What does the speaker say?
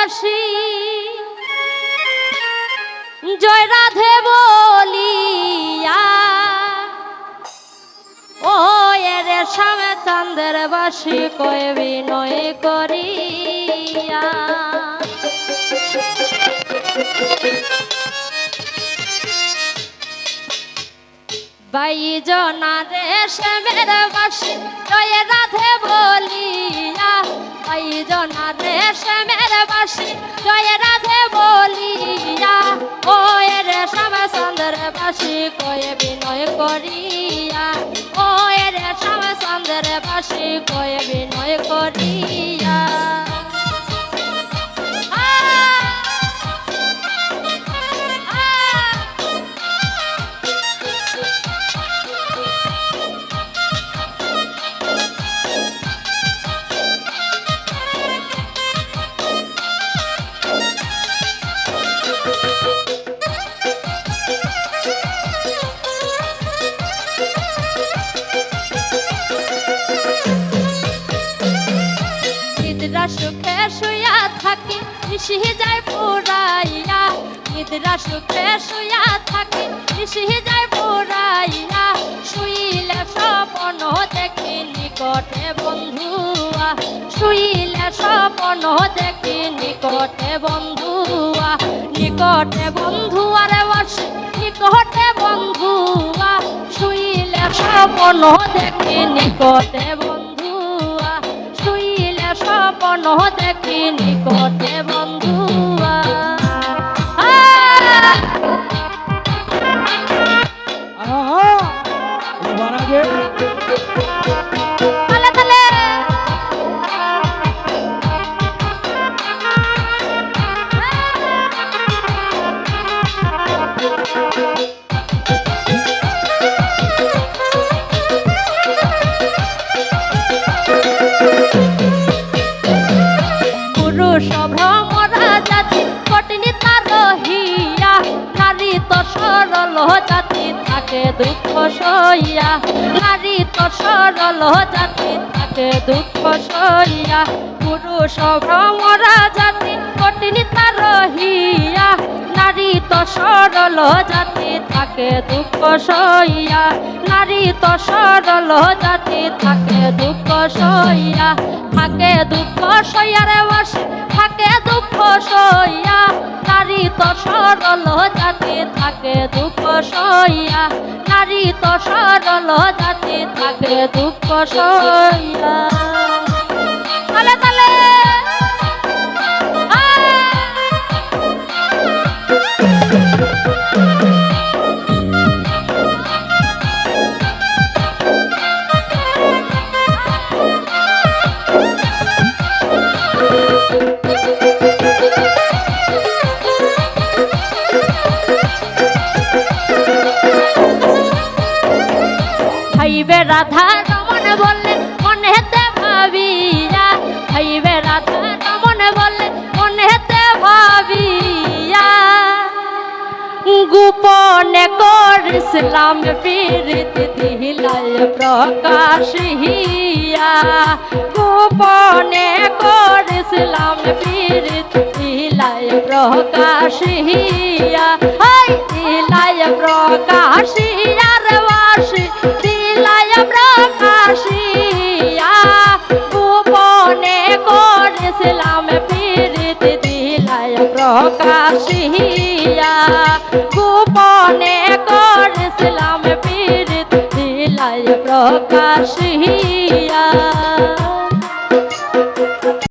বাসি জয় রাধে বলিয়া ও রে শ্যামে চাঁদের বাসি কয় বিনয় করিয়া বাইজনা রে শ্যামের বাসি জয় রাধে বলিয়া বাইজনা রে শ্যামের বাসি জয় রাধে বলিয়া ও রে শ্যামে চাঁদের বাসি কয় বিনয় করিয়া ও রে শ্যামে চাঁদের বাসি কয় বিনয় করিয়া সুখে শুয়া থাকি নিশি যায় পুরাইয়া নিদ্রা সুখে শুয়া থাকি নিশি যায় পুরাইয়া শুইলে স্বপ্ন দেখি নিকটে বন্ধুয়া শুইলে স্বপ্ন দেখি নিকটে বন্ধুয়া নিকটে বন্ধুয়ারে বসে নিকটে বন্ধুয়া শুইলে স্বপ্ন দেখি নিকটে বন্ধুয়া শুইলে স্বপ্ন দেখি নিকটে বন্ধুয়া সরল জাতি থাকে দুঃখ সইয়া নারী তো সরল জাতি থাকে দুঃখ সইয়া পুরুষ ভ্রমরা জাতি কঠিন তার রহিয়া নারী তো সরল জাতি থাকে দুঃখ সইয়া নারী তো সরল জাতি থাকে দুঃখ সইয়া থাকে দুঃখ সইয়ারে বসে থাকে দুঃখ সইয়া নারী তো সরল জাতি থাকে দুঃখ সইয়া নারী তো সরল জাতি থাকে দুঃখ সইয়া তালে তালে ভাইবে রাধা রমন বললে মনেতে ভাবিয়া ভাইবে রাধা রমন বললে মনেতে ভাবিয়া গোপনে করিসলাম প্রীতি দিলাই প্রকাশ হিয়া গোপনে করিসলাম প্রীতি দিলাই প্রকাশ হিয়া হাই দিলাই প্রকাশ হিয়া রে বাসি প্রকাশিয়া গোপনে করেছিলাম প্রীতি দিলাই প্রকাশিয়া গোপনে করেছিলাম প্রীতি দিলাই প্রকাশিয়া